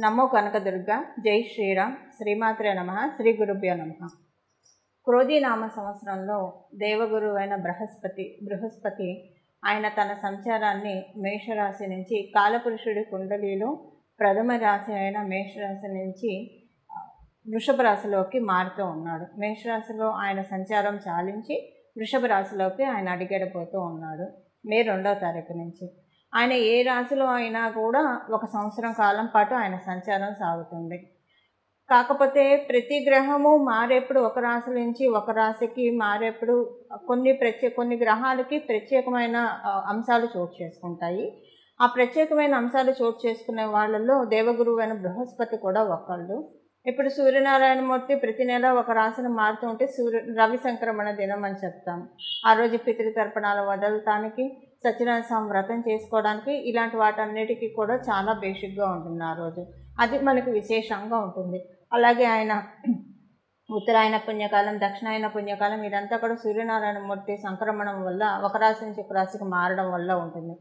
నమో కనకదుర్గ జై శ్రీరామ్ శ్రీమాత్రే నమః శ్రీ గురుభ్యో నమః. క్రోధీనామ సంవత్సరంలో దేవగురువు అయిన బృహస్పతి ఆయన తన సంచారాన్ని మేషరాశి నుంచి కాలపురుషుడి కుండలిలో ప్రథమ రాశి అయిన మేషరాశి నుంచి వృషభ రాశిలోకి మారుతూ ఉన్నాడు. మేషరాశిలో ఆయన సంచారం చాలించి వృషభ రాశిలోకి ఆయన అడిగడిపోతూ ఉన్నాడు మే 2వ తారీఖు నుంచి. ఆయన ఏ రాశిలో అయినా కూడా ఒక సంవత్సరం కాలం పాటు ఆయన సంచారం సాగుతుంది. కాకపోతే ప్రతి గ్రహము మారేప్పుడు ఒక రాశి నుంచి ఒక రాశికి మారేప్పుడు కొన్ని గ్రహాలకి ప్రత్యేకమైన అంశాలు చోటు చేసుకుంటాయి. ఆ ప్రత్యేకమైన అంశాలు చోటు చేసుకునే వాళ్ళల్లో దేవగురువు అయిన బృహస్పతి కూడా ఒకళ్ళు. ఇప్పుడు సూర్యనారాయణమూర్తి ప్రతి నెల ఒక రాశిని మారుతూ ఉంటే రవి సంక్రమణ దినం అని చెప్తాం. ఆ రోజు పితృతర్పణాలు వదలటానికి, సత్యనారాయణ స్వామి వ్రతం చేసుకోవడానికి, ఇలాంటి వాటన్నిటికీ కూడా చాలా బేసిక్గా ఉంటుంది ఆ రోజు. అది మనకి విశేషంగా ఉంటుంది. అలాగే ఆయన ఉత్తరాయణ పుణ్యకాలం, దక్షిణాయన పుణ్యకాలం ఇదంతా కూడా సూర్యనారాయణమూర్తి సంక్రమణం వల్ల ఒక రాశి నుంచి ఒక రాశికి మారడం వల్ల ఉంటుంది.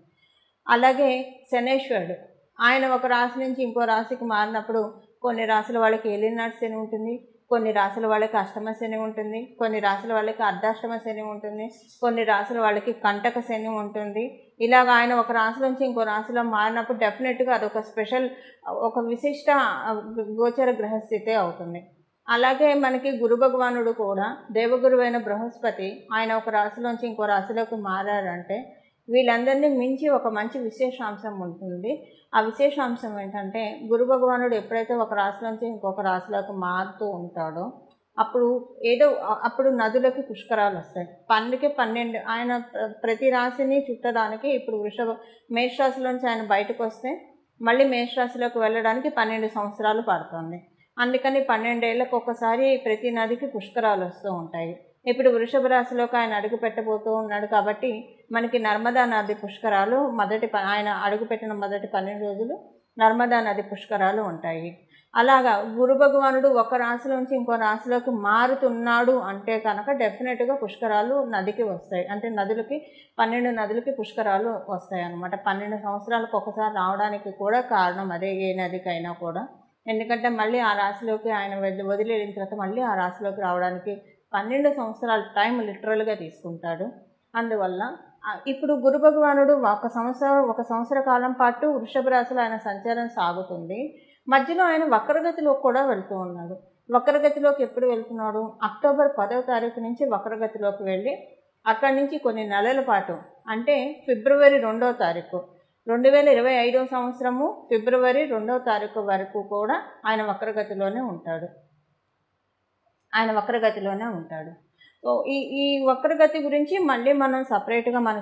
అలాగే శనేశ్వరుడు ఆయన ఒక రాశి నుంచి ఇంకో రాశికి మారినప్పుడు కొన్ని రాశుల వాళ్ళకి ఏలినాటి శని ఉంటుంది, కొన్ని రాశుల వాళ్ళకి అష్టమ శని ఉంటుంది, కొన్ని రాశుల వాళ్ళకి అర్ధాష్టమ శని ఉంటుంది, కొన్ని రాశుల వాళ్ళకి కంటక శని ఉంటుంది. ఇలాగ ఆయన ఒక రాశి నుంచి ఇంకో రాశిలో మారినప్పుడు డెఫినెట్గా అదొక స్పెషల్, ఒక విశిష్ట గోచర గ్రహస్థితే అవుతుంది. అలాగే మనకి గురు భగవానుడు కూడా దేవగురువు అయిన బృహస్పతి ఆయన ఒక రాశిలోంచి ఇంకో రాశిలోకి మారారంటే వీళ్ళందరినీ మించి ఒక మంచి విశేషాంశం ఉంటుంది. ఆ విశేషాంశం ఏంటంటే గురు భగవానుడు ఎప్పుడైతే ఒక రాశిలోంచి ఇంకొక రాశిలోకి మారుతూ ఉంటాడో అప్పుడు నదులకి పుష్కరాలు వస్తాయి. 12 ఆయన ప్రతి రాశిని చుట్టడానికి ఇప్పుడు మేషరాశిలోంచి ఆయన బయటకు వస్తే మళ్ళీ మేషరాశిలోకి వెళ్ళడానికి 12 సంవత్సరాలు పడుతుంది. అందుకని 12 ఏళ్ళకు ఒకసారి ప్రతి నదికి పుష్కరాలు వస్తూ ఉంటాయి. ఇప్పుడు వృషభ రాశిలోకి ఆయన అడుగు పెట్టబోతూ ఉన్నాడు కాబట్టి మనకి నర్మదా నది పుష్కరాలు ఆయన అడుగుపెట్టిన మొదటి 12 రోజులు నర్మదా నది పుష్కరాలు ఉంటాయి. అలాగా గురు భగవానుడు ఒక రాశిలోంచి ఇంకో రాశిలోకి మారుతున్నాడు అంటే కనుక డెఫినెట్గా పుష్కరాలు నదికి వస్తాయి. అంటే 12 నదులకి పుష్కరాలు వస్తాయి అన్నమాట. 12 సంవత్సరాలకు ఒకసారి రావడానికి కూడా కారణం అదే, ఏ నదికైనా కూడా. ఎందుకంటే మళ్ళీ ఆ రాశిలోకి ఆయన వదిలి వెళ్ళిన తర్వాత మళ్ళీ ఆ రాశిలోకి రావడానికి 12 సంవత్సరాల టైం లిటరల్గా తీసుకుంటాడు. అందువల్ల ఇప్పుడు గురు భగవానుడు ఒక సంవత్సర కాలం పాటు వృషభ రాశిలో ఆయన సంచారం సాగుతుంది. మధ్యలో ఆయన వక్రగతిలో కూడా వెళ్తూ ఉన్నాడు. వక్రగతిలోకి ఎప్పుడు వెళ్తున్నాడు? అక్టోబర్ 10వ తారీఖు నుంచి వక్రగతిలోకి వెళ్ళి అక్కడి నుంచి కొన్ని నెలల పాటు అంటే ఫిబ్రవరి 2వ తారీఖు 2025వ సంవత్సరము ఫిబ్రవరి 2వ తారీఖు వరకు కూడా ఆయన వక్రగతిలోనే ఉంటాడు. సో ఈ వక్రగతి గురించి మళ్ళీ మనం సపరేట్గా మన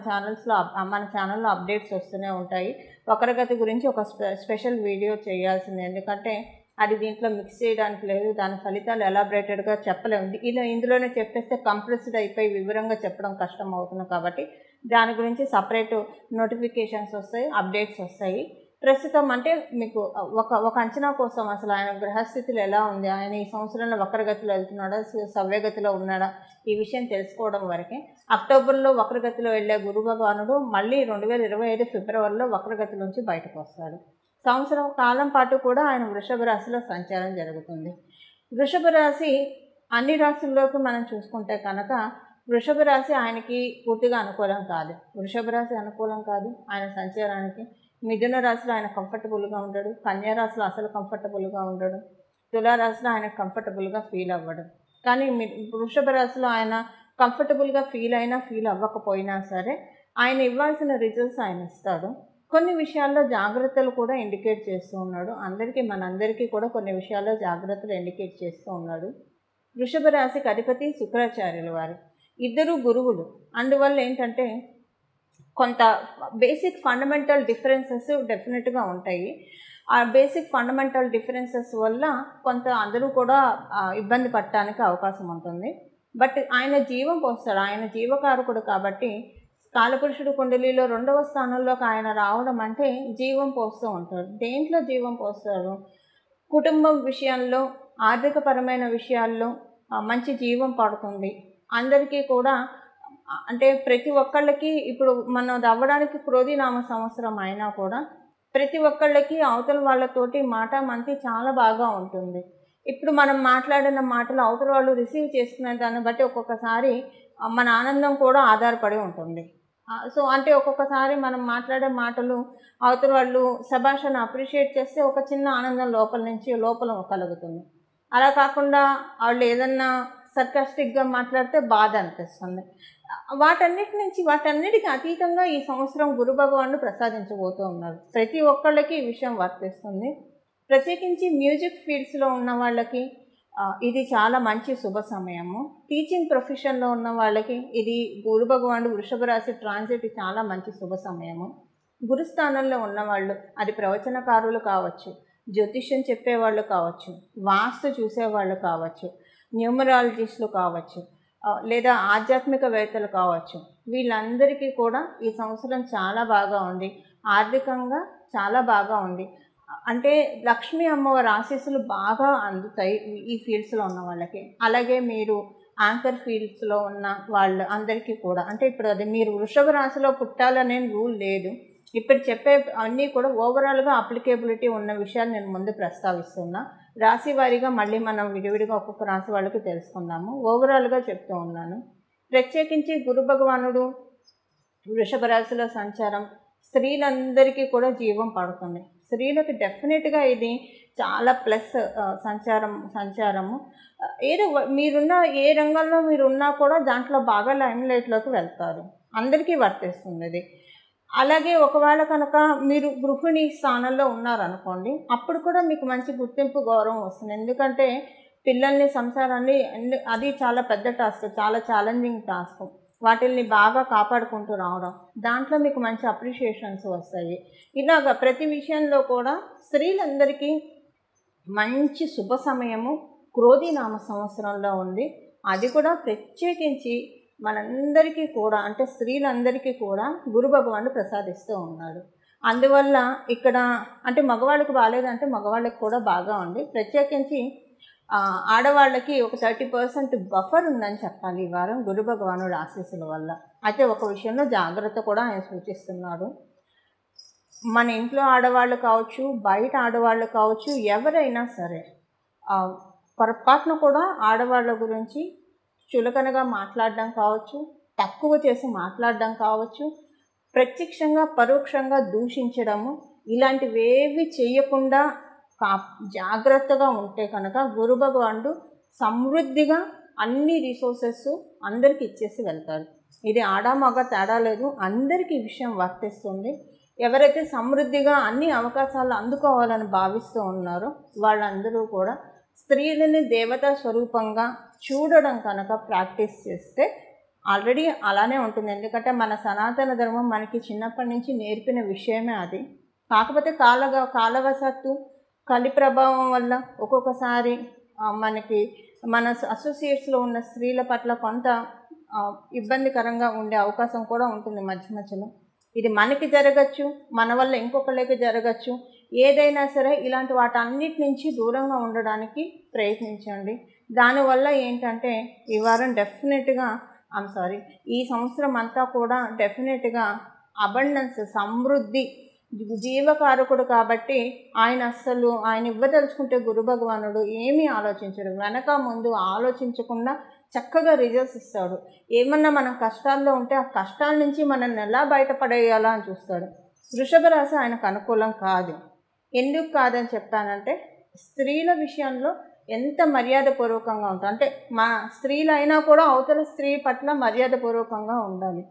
ఛానల్లో అప్డేట్స్ వస్తూనే ఉంటాయి. వక్రగతి గురించి ఒక స్పెషల్ వీడియో చేయాల్సింది, ఎందుకంటే అది దీంట్లో మిక్స్ చేయడానికి లేదు. దాని ఫలితాలు ఎలాబరేటెడ్గా చెప్పలేము. ఇందులోనే చెప్పేస్తే కంప్రెస్డ్ అయిపోయి వివరంగా చెప్పడం కష్టం అవుతుంది. కాబట్టి దాని గురించి సపరేట్ నోటిఫికేషన్స్ వస్తాయి, అప్డేట్స్ వస్తాయి. ప్రస్తుతం అంటే మీకు ఒక అంచనా కోసం అసలు ఆయన గ్రహస్థితులు ఎలా ఉంది, ఆయన ఈ సంవత్సరంలో వక్రగతిలో వెళ్తున్నాడా, సవ్యగతిలో ఉన్నాడా, ఈ విషయం తెలుసుకోవడం వరకే. అక్టోబర్లో వక్రగతిలో వెళ్ళే గురు భగవానుడు మళ్ళీ 2025 ఫిబ్రవరిలో వక్రగతి నుంచి బయటకు వస్తాడు. సంవత్సరం కాలం పాటు కూడా ఆయన వృషభ రాశిలో సంచారం జరుగుతుంది. వృషభ రాశి అన్ని రాశుల్లోకి మనం చూసుకుంటే కనుక వృషభ రాశి ఆయనకి పూర్తిగా అనుకూలం కాదు. వృషభ రాశి అనుకూలం కాదు ఆయన సంచారానికి. మిథున రాశిలో ఆయన కంఫర్టబుల్గా ఉంటాడు, కన్యా రాశిలో అసలు కంఫర్టబుల్గా ఉండడు, తులారాశిలో ఆయన కంఫర్టబుల్గా ఫీల్ అవ్వడు. కానీ వృషభ రాశిలో ఆయన కంఫర్టబుల్గా ఫీల్ అవ్వకపోయినా సరే ఆయన ఇవ్వాల్సిన రిజల్ట్స్ ఆయన ఇస్తాడు. కొన్ని విషయాల్లో జాగ్రత్తలు కూడా ఇండికేట్ చేస్తూ ఉన్నాడు. మనందరికీ కూడా కొన్ని విషయాల్లో జాగ్రత్తలు ఇండికేట్ చేస్తూ ఉన్నాడు. వృషభ రాశికి అధిపతి శుక్రాచార్యుల వారు, ఇద్దరు గురువులు. అందువల్ల ఏంటంటే కొంత బేసిక్ ఫండమెంటల్ డిఫరెన్సెస్ డెఫినెట్గా ఉంటాయి. ఆ బేసిక్ ఫండమెంటల్ డిఫరెన్సెస్ వల్ల కొంత అందరూ కూడా ఇబ్బంది పడటానికి అవకాశం ఉంటుంది. బట్ ఆయన జీవం పోస్తాడు, ఆయన జీవకారకుడు కాబట్టి కాలపురుషుడు కుండలిలో 2వ స్థానంలోకి ఆయన రావడం అంటే జీవం పోస్తూ ఉంటాడు. దేంట్లో జీవం పోస్తాడు? కుటుంబం విషయాల్లో, ఆర్థికపరమైన విషయాల్లో మంచి జీవం పడుతుంది. అందరికీ కూడా అంటే ప్రతి ఒక్కళ్ళకి ఇప్పుడు మనం అవ్వడానికి క్రోధీనామ సంవత్సరం అయినా కూడా ప్రతి ఒక్కళ్ళకి అవతల వాళ్ళతోటి మాటామంతి చాలా బాగా ఉంటుంది. ఇప్పుడు మనం మాట్లాడిన మాటలు అవతల వాళ్ళు రిసీవ్ చేసుకునే దాన్ని బట్టి ఒక్కొక్కసారి మన ఆనందం కూడా ఆధారపడి ఉంటుంది. సో అంటే ఒక్కొక్కసారి మనం మాట్లాడే మాటలు అవతల వాళ్ళు శభాషను అప్రిషియేట్ చేస్తే ఒక చిన్న ఆనందం లోపల కలుగుతుంది. అలా కాకుండా వాళ్ళు ఏదన్నా సర్కాస్టిక్గా మాట్లాడితే బాధ అనిపిస్తుంది. వాటన్నిటికి అతీతంగా ఈ సంవత్సరం గురు భగవానుడు ప్రసాదించబోతూ ఉన్నారు. ప్రతి ఒక్కళ్ళకి ఈ విషయం వర్తిస్తుంది. ప్రత్యేకించి మ్యూజిక్ ఫీల్డ్స్లో ఉన్న వాళ్ళకి ఇది చాలా మంచి శుభ సమయము. టీచింగ్ ప్రొఫెషన్లో ఉన్న వాళ్ళకి ఇది గురు భగవానుడు వృషభ రాశి ట్రాన్సిట్ చాలా మంచి శుభ సమయము. గురుస్థానంలో ఉన్నవాళ్ళు, అది ప్రవచనకారులు కావచ్చు, జ్యోతిష్యం చెప్పేవాళ్ళు కావచ్చు, వాస్తు చూసేవాళ్ళు కావచ్చు, న్యూమరాలజిస్టులు కావచ్చు, లేదా ఆధ్యాత్మికవేత్తలు కావచ్చు, వీళ్ళందరికీ కూడా ఈ సంవత్సరం చాలా బాగా ఉంది. ఆర్థికంగా చాలా బాగా ఉంది. అంటే లక్ష్మీ అమ్మవారి ఆశీస్సులు బాగా అందుతాయి ఈ ఫీల్డ్స్లో ఉన్న వాళ్ళకి. అలాగే మీరు యాంకర్ ఫీల్డ్స్లో ఉన్న వాళ్ళు అందరికీ కూడా, అంటే ఇప్పుడు అది మీరు వృషభ రాశిలో పుట్టాలనే రూల్ లేదు. ఇప్పుడు చెప్పే అన్నీ కూడా ఓవరాల్గా అప్లికేబిలిటీ ఉన్న విషయాలు నేను ముందు ప్రస్తావిస్తున్నా. రాశి వారీగా మళ్ళీ మనం విడివిడిగా ఒక్కొక్క రాశి వాళ్ళకి తెలుసుకుందాము. ఓవరాల్గా చెప్తూ ఉన్నాను. ప్రత్యేకించి గురు భగవానుడు వృషభ రాశిలో సంచారం స్త్రీలందరికీ కూడా జీవం పడుతుంది. స్త్రీలకు డెఫినెట్గా ఇది చాలా ప్లస్ సంచారము. ఏదో మీరున్న ఏ రంగంలో మీరున్నా కూడా దాంట్లో బాగా లైమ్లైట్లోకి వెళ్తారు. అందరికీ వర్తిస్తుంది ఇది. అలాగే ఒకవేళ కనుక మీరు గృహిణి స్థానంలో ఉన్నారనుకోండి, అప్పుడు కూడా మీకు మంచి గుర్తింపు, గౌరవం వస్తుంది. ఎందుకంటే పిల్లల్ని, సంసారాన్ని, అది చాలా పెద్ద టాస్క్, చాలా ఛాలెంజింగ్ టాస్క్. వాటిల్ని బాగా కాపాడుకుంటూ రావడం, దాంట్లో మీకు మంచి అప్రిషియేషన్స్ వస్తాయి. ఇలాగ ప్రతి విషయంలో కూడా స్త్రీలందరికీ మంచి శుభ సమయము క్రోధినామ సంవత్సరంలో ఉంది. అది కూడా ప్రత్యేకించి మనందరికీ కూడా, అంటే స్త్రీలందరికీ కూడా గురు భగవానుడు ప్రసాదిస్తూ ఉన్నాడు. అందువల్ల ఇక్కడ అంటే మగవాళ్ళకి బాగాలేదంటే మగవాళ్ళకి కూడా బాగా ఉంది. ప్రత్యేకించి ఆడవాళ్ళకి ఒక 30% బఫర్ ఉందని చెప్పాలి ఈ వారం గురు భగవానుడు ఆశీస్సుల వల్ల. అయితే ఒక విషయంలో జాగ్రత్త కూడా ఆయన సూచిస్తున్నాడు. మన ఇంట్లో ఆడవాళ్ళు కావచ్చు, బయట ఆడవాళ్ళు కావచ్చు, ఎవరైనా సరే పొరపాటున కూడా ఆడవాళ్ళ గురించి చులకనగా మాట్లాడడం కావచ్చు, తక్కువ చేసి మాట్లాడడం కావచ్చు, ప్రత్యక్షంగా పరోక్షంగా దూషించడము, ఇలాంటివేవి చేయకుండా జాగ్రత్తగా ఉంటే కనుక గురు భగవానుడు సమృద్ధిగా అన్ని రిసోర్సెస్ అందరికి ఇచ్చేసి వెళ్తాడు. ఇది ఆడ మగ తేడా లేదు, అందరికీ ఈ విషయం వర్తిస్తుంది. ఎవరైతే సమృద్ధిగా అన్ని అవకాశాలు అందుకోవాలని భావిస్తూ ఉన్నారో వాళ్ళందరూ కూడా స్త్రీలని దేవతా స్వరూపంగా చూడడం కనుక ప్రాక్టీస్ చేస్తే ఆల్రెడీ అలానే ఉంటుంది. ఎందుకంటే మన సనాతన ధర్మం మనకి చిన్నప్పటి నుంచి నేర్పిన విషయమే అది. కాకపోతే కాలవశత్తు, కలి ప్రభావం వల్ల ఒక్కొక్కసారి మనకి మన అసోసియేట్స్లో ఉన్న స్త్రీల పట్ల కొంత ఇబ్బందికరంగా ఉండే అవకాశం కూడా ఉంటుంది మధ్యలో. ఇది మనకి జరగచ్చు, మన వల్ల ఇంకొకళ్ళకి జరగచ్చు. ఏదైనా సరే ఇలాంటి వాటన్నిటి నుంచి దూరంగా ఉండడానికి ప్రయత్నించండి. దానివల్ల ఏంటంటే ఈ వారం డెఫినెట్గా ఈ సంవత్సరం అంతా కూడా డెఫినెట్గా అబండెన్స్, సమృద్ధి, జీవకారకుడు కాబట్టి ఆయన ఇవ్వదలుచుకుంటే గురు భగవానుడు ఏమీ ఆలోచించడు. వెనక ముందు ఆలోచించకుండా చక్కగా రిజల్ట్స్ ఇస్తాడు. ఏమన్నా మనం కష్టాల్లో ఉంటే ఆ కష్టాల నుంచి మనల్ని ఎలా బయటపడేయాలా అని చూస్తాడు. వృషభ రాశి ఆయనకు అనుకూలం కాదు. ఎందుకు కాదని చెప్పానంటే స్త్రీల విషయంలో ఎంత మర్యాదపూర్వకంగా ఉంటుంది, అంటే మా స్త్రీలు అయినా కూడా అవతల స్త్రీ పట్ల మర్యాదపూర్వకంగా ఉండాలి.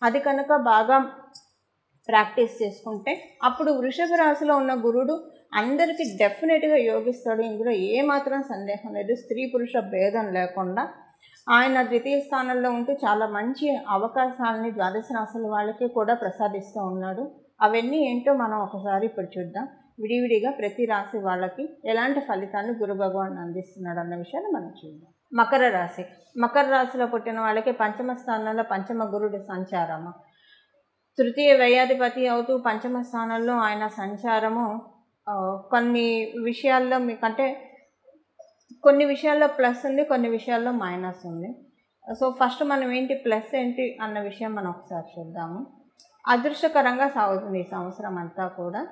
అది కనుక బాగా ప్రాక్టీస్ చేసుకుంటే అప్పుడు వృషభ రాశిలో ఉన్న గురుడు అందరికీ డెఫినెట్గా యోగిస్తాడు. ఇందులో ఏమాత్రం సందేహం లేదు. స్త్రీ పురుష భేదం లేకుండా ఆయన ద్వితీయ స్థానంలో ఉంటూ చాలా మంచి అవకాశాలని ద్వాదశ రాశుల వాళ్ళకి కూడా ప్రసాదిస్తూ ఉన్నాడు. అవన్నీ ఏంటో మనం ఒకసారి ఇప్పుడు చూద్దాం. విడివిడిగా ప్రతి రాశి వాళ్ళకి ఎలాంటి ఫలితాన్ని గురు భగవానుడు అందిస్తున్నాడు అన్న విషయాన్ని మనం చూద్దాం. మకర రాశిలో పుట్టిన వాళ్ళకి పంచమ స్థానంలో పంచమ గురుడి సంచారము, తృతీయ వ్యయాధిపతి అవుతూ పంచమ స్థానంలో ఆయన సంచారము కొన్ని విషయాల్లో మీకంటే కొన్ని విషయాల్లో ప్లస్ ఉంది, కొన్ని విషయాల్లో మైనస్ ఉంది. సో ఫస్ట్ మనం ఏంటి ప్లస్ ఏంటి అన్న విషయం మనం ఒకసారి చూద్దాము. అదృష్టకరంగా సాగుతుంది ఈ సంవత్సరం అంతా కూడా.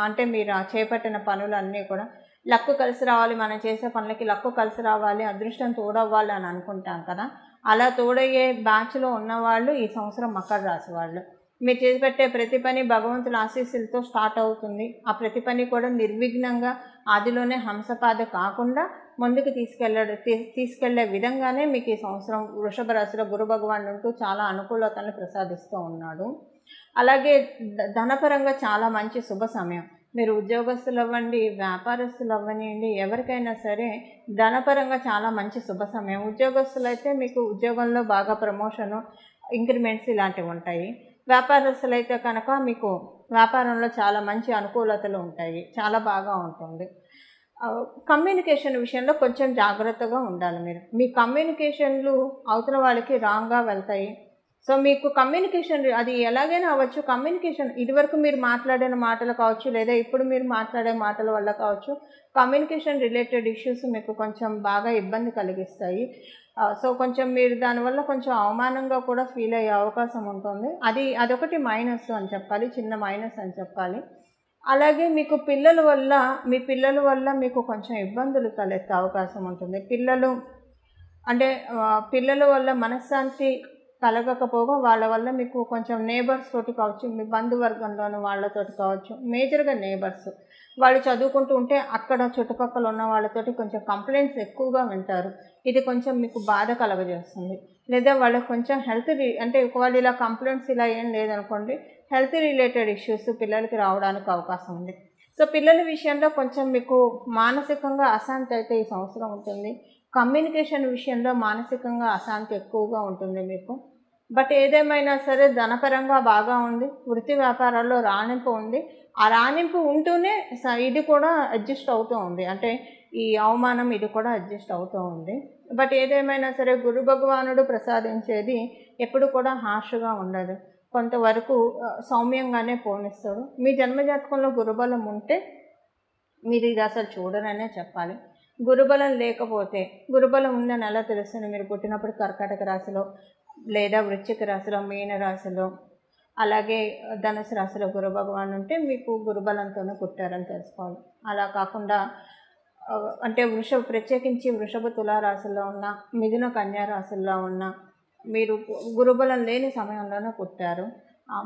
అంటే మీరు చేపట్టిన పనులన్నీ కూడా లక్కు కలిసి రావాలి, మనం చేసే పనులకి లక్కు కలిసి రావాలి, అదృష్టం తోడవ్వాలి అని అనుకుంటాం కదా. అలా తోడయ్యే బ్యాచ్లో ఉన్నవాళ్ళు ఈ సంవత్సరం మకర రాశి వాళ్ళు. మీరు చేసిపెట్టే ప్రతి పని భగవంతుల ఆశీస్సులతో స్టార్ట్ అవుతుంది. ఆ ప్రతి పని కూడా నిర్విఘ్నంగా ఆదిలోనే హంసపాద కాకుండా ముందుకు తీసుకెళ్లే విధంగానే మీకు ఈ సంవత్సరం వృషభ రాశిలో గురు భగవానుడు ఉంటూ చాలా అనుకూలతలను ప్రసాదిస్తూ ఉన్నాడు. అలాగే ధనపరంగా చాలా మంచి శుభ సమయం. మీరు ఉద్యోగస్తులు అవ్వండి, వ్యాపారస్తులు అవ్వనివ్వండి, ఎవరికైనా సరే ధనపరంగా చాలా మంచి శుభ సమయం. ఉద్యోగస్తులు అయితే మీకు ఉద్యోగంలో బాగా ప్రమోషను, ఇంక్రిమెంట్స్ ఇలాంటివి ఉంటాయి. వ్యాపారస్తులు అయితే కనుక మీకు వ్యాపారంలో చాలా మంచి అనుకూలతలు ఉంటాయి, చాలా బాగా ఉంటుంది. కమ్యూనికేషన్ విషయంలో కొంచెం జాగ్రత్తగా ఉండాలి. మీ కమ్యూనికేషన్లు అవతల వాళ్ళకి రాంగ్గా వెళ్తాయి. సో మీకు కమ్యూనికేషన్ అది ఎలాగైనా అవ్వచ్చు. కమ్యూనికేషన్ ఇదివరకు మీరు మాట్లాడిన మాటలు కావచ్చు, లేదా ఇప్పుడు మీరు మాట్లాడే మాటల వల్ల కావచ్చు, కమ్యూనికేషన్ రిలేటెడ్ ఇష్యూస్ మీకు కొంచెం బాగా ఇబ్బంది కలిగిస్తాయి. సో కొంచెం మీరు దానివల్ల కొంచెం అవమానంగా కూడా ఫీల్ అయ్యే అవకాశం ఉంటుంది. అదొకటి మైనస్ అని చెప్పాలి, చిన్న మైనస్ అని చెప్పాలి. అలాగే మీకు మీ పిల్లల వల్ల మీకు కొంచెం ఇబ్బందులు తలెత్తే అవకాశం ఉంటుంది. పిల్లల వల్ల మనశ్శాంతి కలగకపోగా వాళ్ళ వల్ల మీకు కొంచెం నేబర్స్ తోటి కావచ్చు, మీ బంధువర్గంలోని వాళ్ళతోటి కావచ్చు, మేజర్గా నేబర్స్ వాళ్ళు చదువుకుంటూ ఉంటే అక్కడ చుట్టుపక్కల ఉన్న వాళ్ళతోటి కొంచెం కంప్లైంట్స్ ఎక్కువగా వింటారు. ఇది కొంచెం మీకు బాధ కలగజేస్తుంది. లేదా వాళ్ళకి కొంచెం ఒకవేళ ఇలా కంప్లైంట్స్ ఇలా ఏం లేదనుకోండి, హెల్త్ రిలేటెడ్ ఇష్యూస్ పిల్లలకి రావడానికి అవకాశం ఉంది. సో పిల్లల విషయంలో కొంచెం మీకు మానసికంగా అశాంతి అయితే ఈ సంవత్సరం ఉంటుంది. కమ్యూనికేషన్ విషయంలో మానసికంగా అశాంతి ఎక్కువగా ఉంటుంది మీకు. బట్ ఏదేమైనా సరే ధనపరంగా బాగా ఉంది. వృత్తి వ్యాపారాల్లో రాణింపు ఉంది. ఆ రాణింపు ఉంటూనే ఇది కూడా అడ్జస్ట్ అవుతూ ఉంది. అంటే ఈ అవమానం ఇది కూడా అడ్జస్ట్ అవుతూ ఉంది. బట్ ఏదేమైనా సరే గురు భగవానుడు ప్రసాదించేది ఎప్పుడు కూడా హార్ష్గా ఉండదు. కొంతవరకు సౌమ్యంగానే పోనిస్తాడు. మీ జన్మజాతకంలో గురుబలం ఉంటే మీరు ఇది అసలు చూడరనే చెప్పాలి. గురుబలం లేకపోతే, గురుబలం ఉందని ఎలా తెలుస్తుంది? మీరు పుట్టినప్పుడు కర్కాటక రాశిలో, లేదా వృశ్చిక రాశిలో, మీన రాశిలో, అలాగే ధనుసు రాశిలో గురు భగవాన్ ఉంటే మీకు గురుబలంతోనే పుట్టారని తెలుసుకోవాలి. అలా కాకుండా ప్రత్యేకించి వృషభ తులారాశుల్లో ఉన్న, మిథున కన్యా రాశుల్లో ఉన్న మీరు గురుబలం లేని సమయంలోనే పుట్టారు.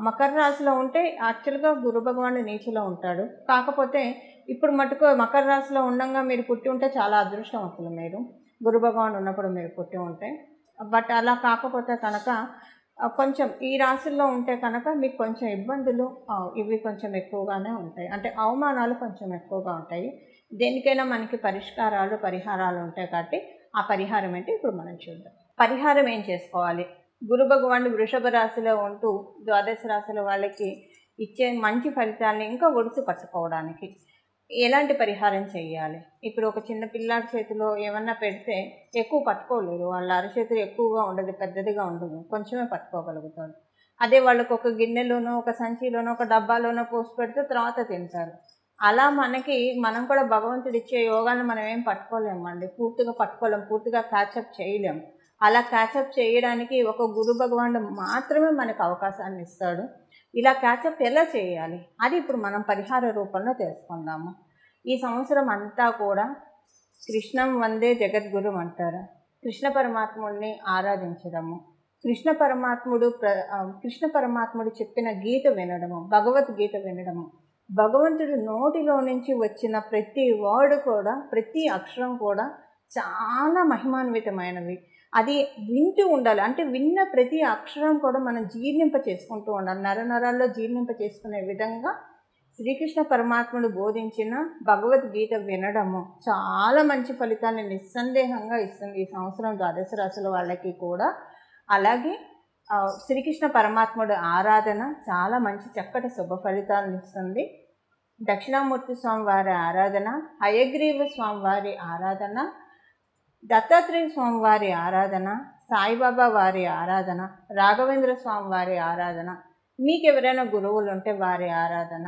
మకర రాశిలో ఉంటే యాక్చువల్గా గురు భగవానుడు నీచిలో ఉంటాడు. కాకపోతే ఇప్పుడు మటుకు మకర రాశిలో ఉండగా మీరు పుట్టి ఉంటే చాలా అదృష్టవంతులు మీరు, గురు భగవానుడు ఉన్నప్పుడు మీరు పుట్టి ఉంటే. బట్ అలా కాకపోతే కనుక కొంచెం ఈ రాశుల్లో ఉంటే కనుక మీకు కొంచెం ఇబ్బందులు ఇవి కొంచెం ఎక్కువగానే ఉంటాయి. అంటే అవమానాలు కొంచెం ఎక్కువగా ఉంటాయి. దేనికైనా మనకి పరిహారాలు ఉంటాయి కాబట్టి ఆ పరిహారం ఏంటి ఇప్పుడు మనం చూద్దాం. పరిహారం ఏం చేసుకోవాలి? గురు భగవానుడు వృషభ రాశిలో ఉంటూ ద్వాదశ రాశుల వాళ్ళకి ఇచ్చే మంచి ఫలితాలను ఇంకా ఒడిసి పట్టుకోవడానికి ఎలాంటి పరిహారం చేయాలి? ఇప్పుడు ఒక చిన్న పిల్లాడి చేతిలో ఏమన్నా పెడితే ఎక్కువ పట్టుకోలేరు. వాళ్ళ అరచేతులు ఎక్కువగా ఉండదు, పెద్దదిగా ఉండదు, కొంచెమే పట్టుకోగలుగుతారు. అదే వాళ్ళకు ఒక గిన్నెలోనో, ఒక సంచిలోనో, ఒక డబ్బాలోనో పోసి పెడితే తర్వాత తింటారు. అలా మనం కూడా భగవంతుడు ఇచ్చే యోగాన్ని మనం ఏం పట్టుకోలేమండి, పూర్తిగా పట్టుకోలేము, పూర్తిగా క్యాచప్ చేయలేము. అలా క్యాచప్ చేయడానికి ఒక గురు భగవానుడు మాత్రమే మనకు అవకాశాన్ని ఇస్తాడు. ఇలా క్యాచప్ ఎలా చేయాలి అది ఇప్పుడు మనం పరిహార రూపంలో తెలుసుకుందాము. ఈ సంవత్సరం అంతా కూడా కృష్ణం వందే జగద్గురు అంటారు. కృష్ణ పరమాత్ముడిని ఆరాధించడము, కృష్ణ పరమాత్ముడు చెప్పిన గీత వినడము, భగవద్గీత వినడము, భగవంతుడి నోటిలో నుంచి వచ్చిన ప్రతి వర్డ్ కూడా, ప్రతి అక్షరం కూడా చాలా మహిమాన్వితమైనవి. అది వింటూ ఉండాలి. అంటే విన్న ప్రతి అక్షరం కూడా మనం జీర్ణింప చేసుకుంటూ ఉండాలి. నరాల్లో జీర్ణింప చేసుకునే విధంగా శ్రీకృష్ణ పరమాత్ముడు బోధించిన భగవద్గీత వినడము చాలా మంచి ఫలితాన్ని నిస్సందేహంగా ఇస్తుంది ఈ సంవత్సరం ద్వాదశ రాశుల వాళ్ళకి కూడా. అలాగే శ్రీకృష్ణ పరమాత్ముడు ఆరాధన చాలా మంచి చక్కటి శుభ ఫలితాలను ఇస్తుంది. దక్షిణామూర్తి స్వామి వారి ఆరాధన, హయగ్రీవ స్వామి వారి ఆరాధన, దత్తాత్రేయ స్వామి వారి ఆరాధన, సాయిబాబా వారి ఆరాధన, రాఘవేంద్ర స్వామి వారి ఆరాధన, మీకు ఎవరైనా గురువులు ఉంటే వారి ఆరాధన,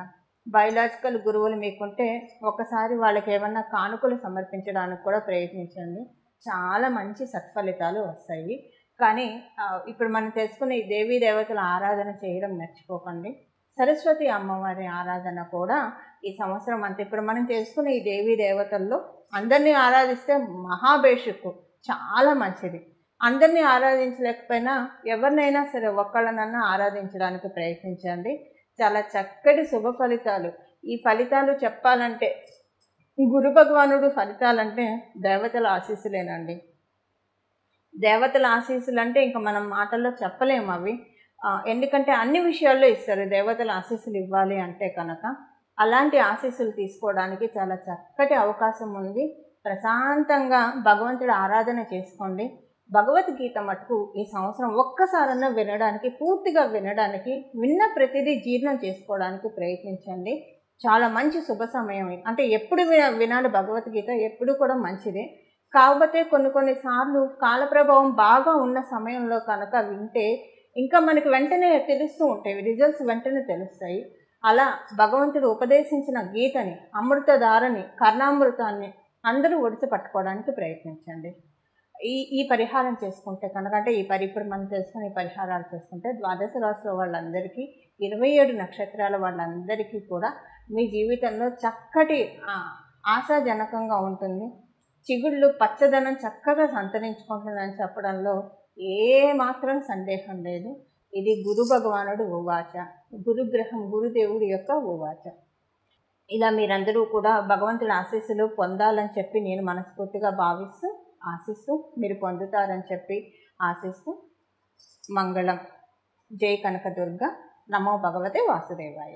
బయలాజికల్ గురువులు మీకుంటే ఒకసారి వాళ్ళకి ఏమన్నా కానుకలు సమర్పించడానికి కూడా ప్రయత్నించండి. చాలా మంచి సత్ఫలితాలు వస్తాయి. కానీ ఇప్పుడు మనం తెలుసుకునే ఈ దేవీ దేవతల ఆరాధన చేయడం మర్చిపోకండి. సరస్వతి అమ్మవారి ఆరాధన కూడా ఈ సంవత్సరం అంతా ఇప్పుడు మనం చేసుకునే ఈ దేవీ దేవతల్లో అందరినీ ఆరాధిస్తే మహాభేషుకు చాలా మంచిది. అందరినీ ఆరాధించలేకపోయినా ఎవరినైనా సరే ఒక్కళ్ళనన్నా ఆరాధించడానికి ప్రయత్నించండి. చాలా చక్కటి శుభ ఫలితాలు. ఈ ఫలితాలు చెప్పాలంటే గురు భగవానుడు ఫలితాలంటే దేవతల ఆశీస్సులేనండి. దేవతల ఆశీస్సులు అంటే ఇంకా మనం మాటల్లో చెప్పలేము అవి. ఎందుకంటే అన్ని విషయాల్లో ఇస్తారు దేవతల ఆశీస్సులు ఇవ్వాలి అంటే కనుక. అలాంటి ఆశీస్సులు తీసుకోవడానికి చాలా చక్కటి అవకాశం ఉంది. ప్రశాంతంగా భగవంతుడి ఆరాధన చేసుకోండి. భగవద్గీత మటుకు ఈ సంవత్సరం ఒక్కసారన్నా వినడానికి, పూర్తిగా వినడానికి, విన్న ప్రతిదీ జీర్ణం చేసుకోవడానికి ప్రయత్నించండి. చాలా మంచి శుభ సమయం. అంటే ఎప్పుడు వినాలి భగవద్గీత, ఎప్పుడు కూడా మంచిదే. కాకపోతే కొన్నిసార్లు కాలప్రభావం బాగా ఉన్న సమయంలో కనుక వింటే ఇంకా మనకి వెంటనే తెలుస్తూ ఉంటాయి, రిజల్ట్స్ వెంటనే తెలుస్తాయి. అలా భగవంతుడు ఉపదేశించిన గీతని, అమృతధారని, కర్ణామృతాన్ని అందరూ ఒడిసి పట్టుకోవడానికి ప్రయత్నించండి. ఈ పరిహారం చేసుకుంటే కనుక, అంటే ఇప్పుడు మనం చేసుకునే పరిహారాలు చేసుకుంటే ద్వాదశ రాశుల వాళ్ళందరికీ, 27 నక్షత్రాల వాళ్ళందరికీ కూడా మీ జీవితంలో చక్కటి ఆశాజనకంగా ఉంటుంది. చిగుళ్ళు పచ్చదనం చక్కగా సంతరించుకుంటుందని చెప్పడంలో ఏమాత్రం సందేహం లేదు. ఇది గురు భగవానుడు ఉవాచ, గురుగ్రహం గురుదేవుడి యొక్క ఉవాచ. ఇలా మీరందరూ కూడా భగవంతుడి ఆశీస్సులు పొందాలని చెప్పి నేను మనస్ఫూర్తిగా ఆశిస్తూ మీరు పొందుతారని చెప్పి ఆశిస్తూ మంగళం. జై కనకదుర్గ. నమో భగవతే వాసుదేవాయ.